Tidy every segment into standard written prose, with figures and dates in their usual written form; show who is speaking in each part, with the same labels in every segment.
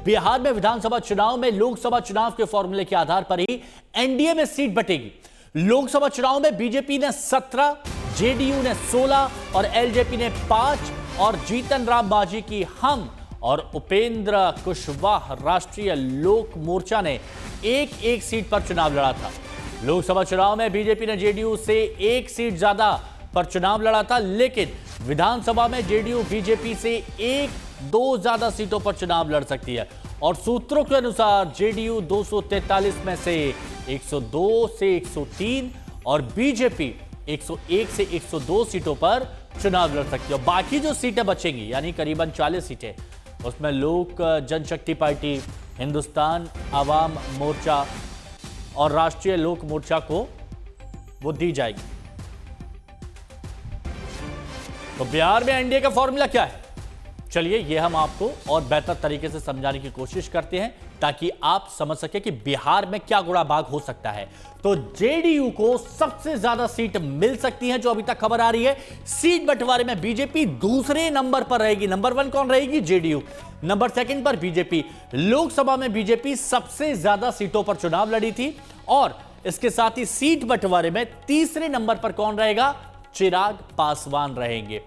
Speaker 1: बिहार में विधानसभा चुनाव में लोकसभा चुनाव के फॉर्मूले के आधार पर ही एनडीए में सीट बटेगी। लोकसभा चुनाव में बीजेपी ने 17, जेडीयू ने 16 और एलजेपी ने 5 और जीतन राम मांझी की हम और उपेंद्र कुशवाहा राष्ट्रीय लोक मोर्चा ने एक सीट पर चुनाव लड़ा था। लोकसभा चुनाव में बीजेपी ने जेडीयू से एक सीट ज्यादा पर चुनाव लड़ा था, लेकिन विधानसभा में जेडीयू बीजेपी से 1-2 ज्यादा सीटों पर चुनाव लड़ सकती है और सूत्रों के अनुसार जेडीयू 243 में से 102 से 103 और बीजेपी 101 से 102 सीटों पर चुनाव लड़ सकती है। बाकी जो सीटें बचेंगी यानी करीबन 40 सीटें, उसमें लोक जनशक्ति पार्टी, हिंदुस्तान आवाम मोर्चा और राष्ट्रीय लोक मोर्चा को वो दी जाएगी। तो बिहार में एनडीए का फॉर्मूला क्या है, चलिए ये हम आपको और बेहतर तरीके से समझाने की कोशिश करते हैं ताकि आप समझ सके कि बिहार में क्या गुड़ा भाग हो सकता है। तो जेडीयू को सबसे ज्यादा सीट मिल सकती है, जो अभी तक खबर आ रही है। सीट बंटवारे में बीजेपी दूसरे नंबर पर रहेगी। नंबर 1 कौन रहेगी? जेडीयू। नंबर 2 पर बीजेपी। लोकसभा में बीजेपी सबसे ज्यादा सीटों पर चुनाव लड़ी थी और इसके साथ ही सीट बंटवारे में तीसरे नंबर पर कौन रहेगा? चिराग पासवान रहेंगे।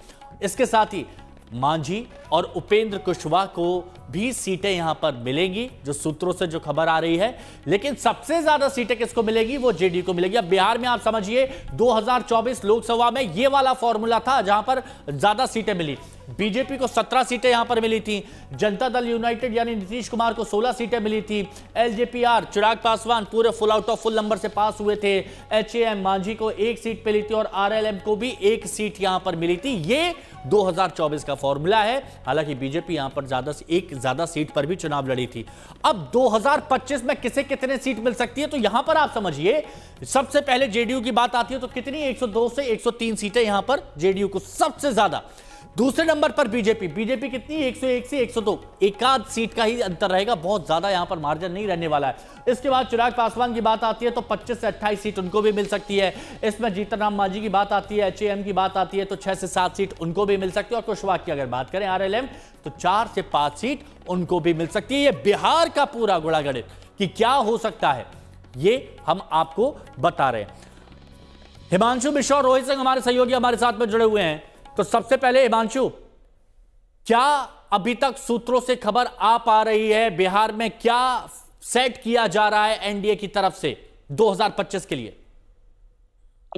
Speaker 1: इसके साथ ही मांझी और उपेंद्र कुशवाहा को भी सीटें यहां पर मिलेंगी, जो सूत्रों से जो खबर आ रही है। लेकिन सबसे ज्यादा सीटें किसको मिलेगी? वो जेडीयू को मिलेगी। अब बिहार में आप समझिए 2024 लोकसभा में ये वाला फॉर्मूला था जहां पर ज्यादा सीटें मिली। बीजेपी को 17 सीटें यहां पर मिली थी, जनता दल यूनाइटेड यानी नीतीश कुमार को 16 सीटें मिली थी, एलजेपीआर चिराग पासवान पूरे full out of full number से पास हुए े, एचएएम मांझी को 1 सीट मिली थी और आरएलएम को भी 1 सीट यहां पर मिली थी। ये 2024 का फॉर्मूला है। हालांकि बीजेपी यहां पर ज्यादा सीट पर भी चुनाव लड़ी थी। अब 2025 में किसे कितने सीट मिल सकती है, तो यहां पर आप समझिए सबसे पहले जेडीयू की बात आती है तो कितनी? 102 से 103 सीटें यहां पर जेडीयू को सबसे ज्यादा। दूसरे नंबर पर बीजेपी कितनी? 101 से 102, एकाध सीट का ही अंतर रहेगा, बहुत ज्यादा यहां पर मार्जिन नहीं रहने वाला है। इसके बाद चिराग पासवान की बात आती है तो 25 से 28 सीट उनको भी मिल सकती है। इसमें जीतन राम मांझी की बात आती है, एचएएम की बात आती है तो 6 से 7 सीट उनको भी मिल सकती है और कुशवाहा की अगर बात करें आरएलएम तो 4 से 5 सीट उनको भी मिल सकती है। ये बिहार का पूरा गुणा गणित कि क्या हो सकता है ये हम आपको बता रहे हैं। हिमांशु मिश्रा और रोहित सिंह हमारे सहयोगी हमारे साथ में जुड़े हुए हैं। तो सबसे पहले हिमांशु, क्या अभी तक सूत्रों से खबर आ पा रही है बिहार में क्या सेट किया जा रहा है एनडीए की तरफ से 2025 के लिए?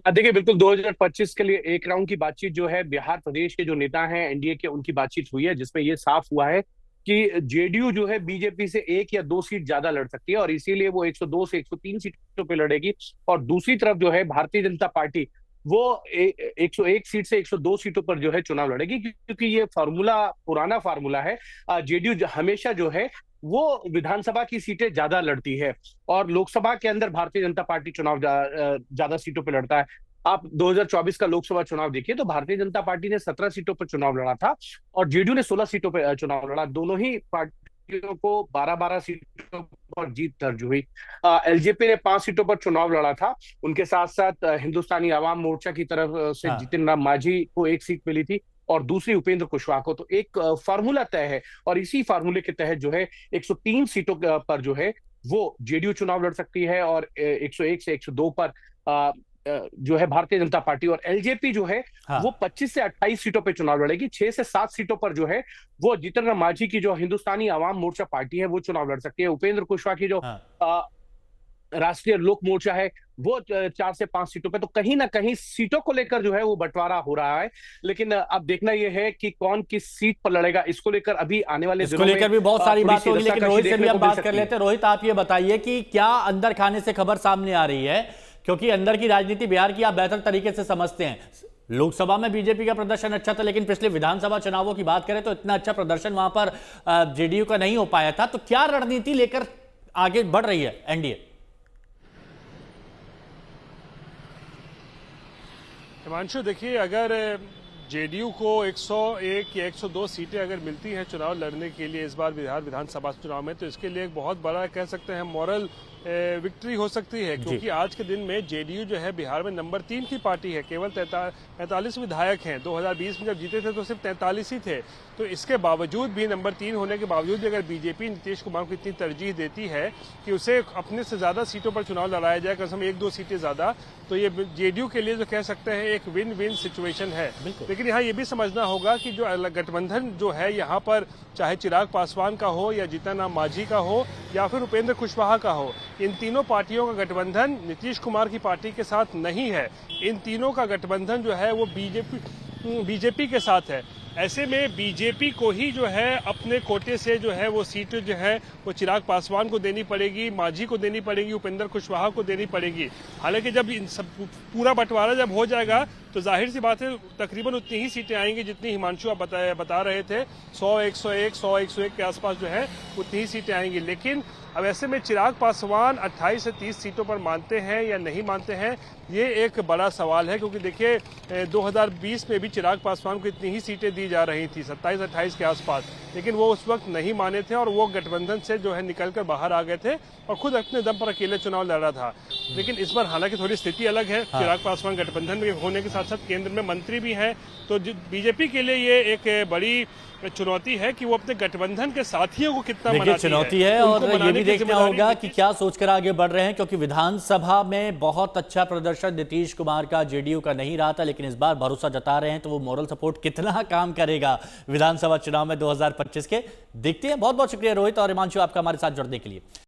Speaker 2: देखिए, बिल्कुल 2025 के लिए एक राउंड की बातचीत जो है बिहार प्रदेश के जो नेता हैं एनडीए के, उनकी बातचीत हुई है, जिसमें यह साफ हुआ है कि जेडीयू जो है बीजेपी से 1 या 2 सीट ज्यादा लड़ सकती है और इसीलिए वो 102 से 103 सीटों पे लड़ेगी। और दूसरी तरफ जो है भारतीय जनता पार्टी वो 101 सीट से 102 सीटों पर जो है चुनाव लड़ेगी, क्योंकि ये फार्मूला पुराना फार्मूला है। जेडीयू हमेशा जो है वो विधानसभा की सीटें ज्यादा लड़ती है और लोकसभा के अंदर भारतीय जनता पार्टी चुनाव ज्यादा सीटों पर लड़ता है। आप 2024 का लोकसभा चुनाव देखिए तो भारतीय जनता पार्टी ने 17 सीटों पर चुनाव लड़ा था और जेडीयू ने 16 सीटों पर चुनाव लड़ा। दोनों ही पार्टियों को 12-12 सीटों पर जीत दर्ज हुई। एलजेपी ने 5 सीटों पर चुनाव लड़ा था। उनके साथ साथ हिंदुस्तानी आवाम मोर्चा की तरफ से जीतन राम मांझी को 1 सीट मिली थी और दूसरी उपेंद्र कुशवाहा को। तो एक फार्मूला तय है और इसी फार्मूले के तहत जो है 103 सीटों पर जो है वो जेडीयू चुनाव लड़ सकती है और 101 से 102 पर जो है भारतीय जनता पार्टी, और एलजेपी जो है वो 25 से 28 सीटों पे चुनाव लड़ेगी। 6 से 7 सीटों पर जो है वो जीतन राम मांझी की जो हिंदुस्तानी आवाम मोर्चा पार्टी है वो चुनाव लड़ सकती है। उपेंद्र कुशवाहा की जो राष्ट्रीय लोक मोर्चा है वो 4 से 5 सीटों पे। तो कहीं ना कहीं सीटों को लेकर जो है वो बंटवारा हो रहा है, लेकिन अब देखना यह है कि कौन किस सीट पर लड़ेगा। इसको लेकर अभी आने वाले दिनों में
Speaker 1: लेकर भी बहुत सारी बात होगी, लेकिन रोहित से भी हम बात कर लेते हैं। रोहित, आप ये बताइए कि क्या अंदर खाने से खबर सामने आ रही है, क्योंकि अंदर की राजनीति बिहार की आप बेहतर तरीके से समझते हैं। लोकसभा में बीजेपी का प्रदर्शन अच्छा था, लेकिन पिछले विधानसभा चुनावों की बात करें तो इतना अच्छा प्रदर्शन वहां पर जेडीयू का नहीं हो पाया था। तो क्या रणनीति लेकर आगे बढ़ रही है एनडीए?
Speaker 3: हिमांशु, देखिए, अगर जेडीयू को 101 या 102 सीटें अगर मिलती हैं चुनाव लड़ने के लिए इस बार बिहार विधानसभा चुनाव में, तो इसके लिए एक बहुत बड़ा कह सकते हैं मॉरल विक्ट्री हो सकती है, क्योंकि आज के दिन में जेडीयू जो है बिहार में नंबर 3 की पार्टी है। केवल 45 विधायक हैं। 2020 में जब जीते थे तो सिर्फ 43 ही थे। तो इसके बावजूद भी, नंबर 3 होने के बावजूद भी, अगर बीजेपी नीतीश कुमार को इतनी तरजीह देती है कि उसे अपने से ज्यादा सीटों पर चुनाव लड़ाया जाए, कम से कम 1-2 सीटें ज्यादा, तो ये जेडीयू के लिए जो कह सकते हैं एक विन विन सिचुएशन है। लेकिन यहाँ ये भी समझना होगा कि जो गठबंधन जो है यहाँ पर, चाहे चिराग पासवान का हो या जीतन राम मांझी का हो या फिर उपेंद्र कुशवाहा का हो, इन तीनों पार्टियों का गठबंधन नीतीश कुमार की पार्टी के साथ नहीं है। इन तीनों का गठबंधन जो है वो बीजेपी के साथ है। ऐसे में बीजेपी को ही जो है अपने कोटे से जो है वो सीट जो है वो चिराग पासवान को देनी पड़ेगी, मांझी को देनी पड़ेगी, उपेंद्र कुशवाहा को देनी पड़ेगी। हालांकि जब इन सब पूरा बंटवारा जब हो जाएगा तो जाहिर सी बात है तकरीबन उतनी ही सीटें आएंगी जितनी हिमांशु आप बता रहे थे, 100-101 के आसपास जो है उतनी ही सीटें आएंगी। लेकिन अब ऐसे में चिराग पासवान 28 से 30 सीटों पर मानते हैं या नहीं मानते हैं, ये एक बड़ा सवाल है। क्योंकि देखिए 2020 में भी चिराग पासवान को इतनी ही सीटें दी जा रही थी, 27-28 के आसपास, लेकिन वो उस वक्त नहीं माने थे और वो गठबंधन से जो है निकलकर बाहर आ गए थे और खुद अपने दम पर अकेले चुनाव लड़ रहा था। लेकिन इस बार हालांकि थोड़ी स्थिति अलग है। चिराग पासवान गठबंधन में होने के साथ साथ केंद्र में मंत्री भी हैं, तो बीजेपी के लिए ये एक बड़ी चुनौती है कि वो अपने गठबंधन के साथियों को कितना मनाती है।
Speaker 1: चुनौती है और ये भी देखना होगा कि क्या सोचकर आगे बढ़ रहे हैं, क्योंकि विधानसभा में बहुत अच्छा प्रदर्शन नीतीश कुमार का जेडीयू का नहीं रहा था, लेकिन इस बार भरोसा जता रहे हैं, तो वो मोरल सपोर्ट कितना काम करेगा विधानसभा चुनाव में 2025 के, देखते हैं। बहुत बहुत शुक्रिया रोहित और हिमांशु आपका हमारे साथ जुड़ने के लिए।